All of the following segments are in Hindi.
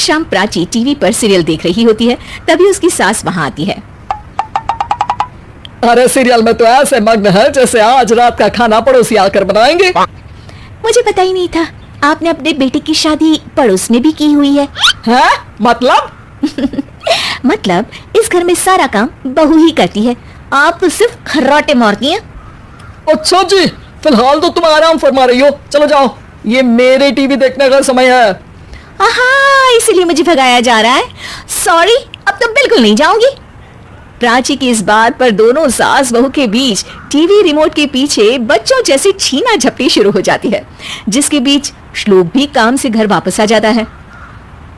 शाम प्राची टीवी पर सीरियल देख रही होती है, तभी उसकी सास वहाँ आती है। अरे सीरियल में तो ऐसे मग्न है जैसे आज रात का खाना पड़ोसी आकर बनाएंगे। मुझे पता ही नहीं था आपने अपने बेटे की शादी पड़ोस में भी की हुई है। हैं? मतलब? मतलब इस घर में सारा काम बहू ही करती है, आप तो सिर्फ खर्राटे मारती हैं। अच्छा जी, फिलहाल तो तुम आराम फरमा रही हो, चलो जाओ, ये मेरे टीवी देखने का समय है। हाँ, इसीलिए मुझे भगाया जा रहा है। सॉरी, अब तो बिल्कुल नहीं जाऊंगी। प्राची की इस बात पर दोनों सास बहू के बीच टीवी रिमोट के पीछे बच्चों जैसी छीना झपटी शुरू हो जाती है, जिसके बीच श्लोक भी काम से घर वापस आ जाता है।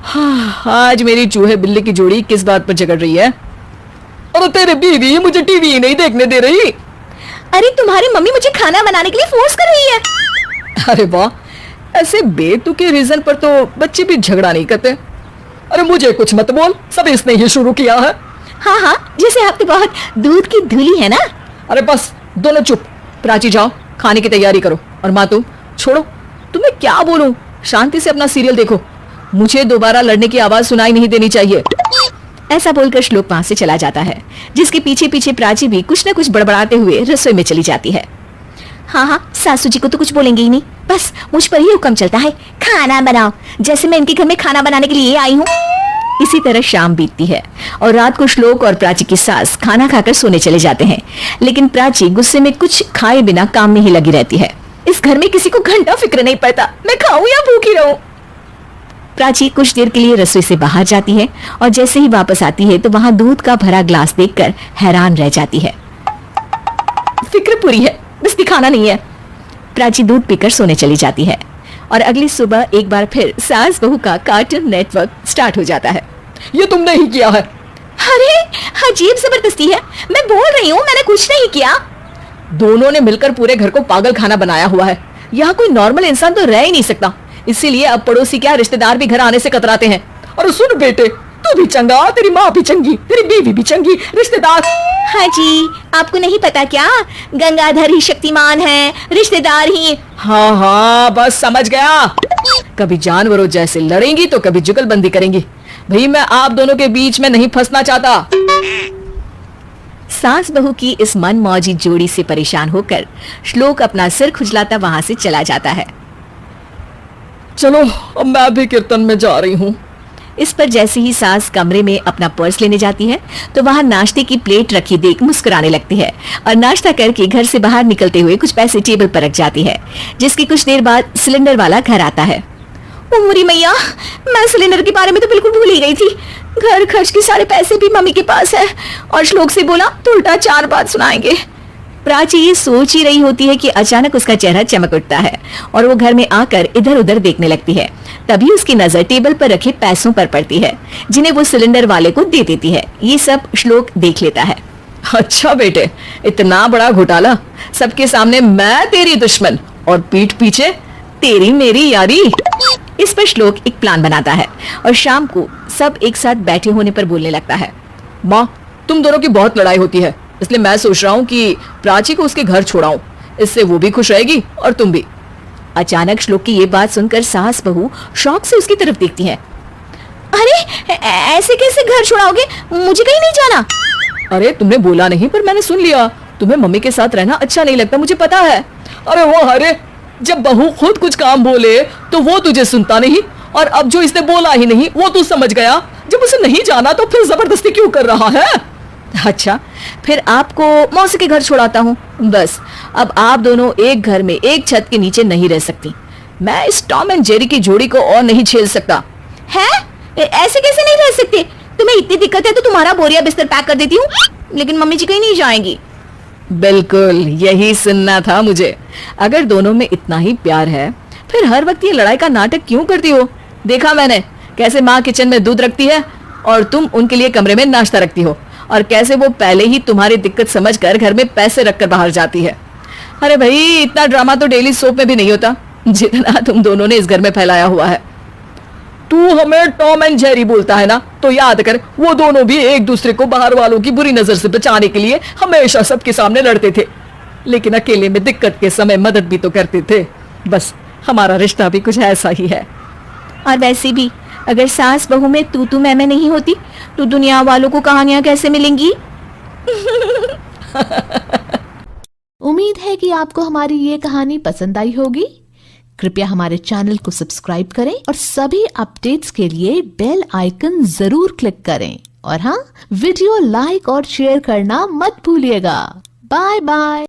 हाँ, आज मेरी चूहे बिल्ली की जोड़ी किस बात पर झगड़ रही है? अरे तेरे बीवी मुझे टीवी ही नहीं देखने दे रही। अरे तुम्हारी मम्मी मुझे खाना बनाने के लिए फोर्स कर रही है। अरे वाह, ऐसे बेतुके रीजन पर तो बच्चे भी झगड़ा नहीं करते। अरे मुझे कुछ मत बोल, सब इसने ही शुरू किया है। हाँ हाँ, जैसे आप तो बहुत दूध की धूली है ना। अरे बस दोनों चुप। प्राची जाओ, खाने की तैयारी करो। और माँ तुम छोड़ो, तुम्हें क्या बोलूं, शांति से अपना सीरियल देखो, मुझे दोबारा लड़ने की आवाज सुनाई नहीं देनी चाहिए। ऐसा बोलकर श्लोक वहां से चला जाता है, जिसके पीछे पीछे प्राची भी कुछ न कुछ बड़बड़ाते हुए रसोई में चली जाती है। हाँ हाँ, सासू जी को तो कुछ बोलेंगे ही नहीं, बस मुझ पर ही हुक्म चलता है, खाना बनाओ, जैसे मैं इनके घर में खाना बनाने के लिए आई हूँ। इसी तरह शाम बीतती है और रात को श्लोक और प्राची की सास खाना खाकर सोने चले जाते हैं, लेकिन प्राची गुस्से में कुछ खाए बिना काम में ही लगी रहती है। इस घर में किसी को घंटा फिक्र नहीं पड़ता, मैं खाऊं या भूखी रहूं। प्राची कुछ देर के लिए रसोई से बाहर जाती है और जैसे ही वापस आती है तो वहां दूध का भरा ग्लास देखकर हैरान रह जाती है। फिक्र पूरी है, बस दिखाना नहीं है। प्राची दूध पीकर सोने चली जाती है और अगली सुबह एक बार फिर सास बहू का कार्टून नेटवर्क स्टार्ट हो जाता है। ये तुमने ही किया है। अरे अजीब जबरदस्ती है, मैं बोल रही हूँ मैंने कुछ नहीं किया। दोनों ने मिलकर पूरे घर को पागल खाना बनाया हुआ है। यहाँ कोई नॉर्मल इंसान तो रह ही नहीं सकता, इसीलिए अब पड़ोसी क्या रिश्तेदार भी घर आने से कतराते हैं। और सुन बेटे, तू भी चंगा, तेरी माँ भी चंगी, तेरी बीवी भी चंगी, रिश्तेदार। हाँ जी, आपको नहीं पता क्या, गंगाधर ही शक्तिमान है, रिश्तेदार ही। हाँ हाँ, बस समझ गया। कभी जानवरों जैसे लड़ेंगी तो कभी जुगलबंदी करेंगी। भाई मैं आप दोनों के बीच में नहीं फंसना चाहता। सास बहू की इस मनमौजी जोड़ी से परेशान होकर श्लोक अपना सिर खुजलाता वहां से चला जाता है। चलो अब मैं भी कीर्तन में जा रही हूँ। इस पर जैसे ही सास कमरे में अपना पर्स लेने जाती है तो वहां नाश्ते की प्लेट रखी देख मुस्कुराने लगती है और नाश्ता करके घर से बाहर निकलते हुए कुछ पैसे टेबल पर रख जाती है, जिसकी कुछ देर बाद सिलेंडर वाला घर आता है। ओ मुरी मैया, मैं सिलेंडर के बारे में तो बिल्कुल भूल ही गई थी। घर खर्च के सारे पैसे भी मम्मी के पास है और श्लोक से बोला तो उल्टा 4 बात सुनाएंगे। प्राची ये सोच ही रही होती है कि अचानक उसका चेहरा चमक उठता है और वो घर में आकर इधर उधर देखने लगती है। तभी उसकी नजर टेबल पर रखे पैसों पर पड़ती है, जिन्हें वो सिलेंडर वाले को दे देती है। ये सब श्लोक देख लेता है। अच्छा बेटे, इतना बड़ा घोटाला, सबके सामने मैं तेरी दुश्मन और पीठ पीछे तेरी मेरी यारी। इस पर श्लोक एक प्लान बनाता है और शाम को सब एक साथ बैठे होने पर बोलने लगता है। माँ, तुम दोनों की बहुत लड़ाई होती है, इसलिए मैं सोच रहा हूँ कि प्राची को उसके घर छोड़ाऊं, इससे वो भी खुश रहेगी और तुम भी। अचानक श्लोक की ये बात सुनकर सास बहू शौक से उसकी तरफ देखती हैं। अरे ऐसे कैसे घर छोड़ाओगे, मुझे कहीं नहीं जाना। अरे तुमने बोला नहीं पर मैंने सुन लिया, तुम्हें मम्मी के साथ रहना अच्छा नहीं लगता, मुझे पता है। अरे वो अरे, जब बहू खुद कुछ काम बोले तो वो तुझे सुनता नहीं, और अब जो इसने बोला ही नहीं वो तू समझ गया। जब उसे नहीं जाना तो फिर जबरदस्ती क्यों कर रहा है? अच्छा, फिर आपको मौसी के घर छोड़ाता हूँ। बस अब आप दोनों एक घर में एक छत के नीचे नहीं रह सकती। मैं इस टॉम एंड जेरी की जोड़ी को और नहीं झेल सकता। है? ऐसे कैसे नहीं रह सकते? तुम्हें इतनी दिक्कत है तो तुम्हारा बोरिया बिस्तर पैक कर देती हूँ, लेकिन मम्मी जी कहीं नहीं जाएंगी। बिल्कुल यही सुनना था मुझे। अगर दोनों में इतना ही प्यार है फिर हर वक्त ये लड़ाई का नाटक क्यों करती हो? देखा मैंने कैसे माँ किचन में दूध रखती है और तुम उनके लिए कमरे में नाश्ता रखती हो, और कैसे वो पहले ही तुम्हारी दिक्कत समझकर घर में पैसे रखकर बाहर जाती है। अरे भाई, इतना ड्रामा तो डेली सोप में भी नहीं होता जितना तुम दोनों ने इस घर में फैलाया हुआ है। तू हमें टॉम एंड जेरी बोलता है ना, तो याद कर वो दोनों भी एक दूसरे को बाहर वालों की बुरी नजर से बचाने के लिए हमेशा सबके सामने लड़ते थे, लेकिन अकेले में दिक्कत के समय मदद भी तो करते थे। बस हमारा रिश्ता भी कुछ ऐसा ही है। और वैसे भी अगर सास बहू में तू मैं नहीं होती तो दुनिया वालों को कहानियां कैसे मिलेंगी? उम्मीद है कि आपको हमारी ये कहानी पसंद आई होगी। कृपया हमारे चैनल को सब्सक्राइब करें और सभी अपडेट्स के लिए बेल आइकन जरूर क्लिक करें। और हाँ, वीडियो लाइक और शेयर करना मत भूलिएगा। Bye bye.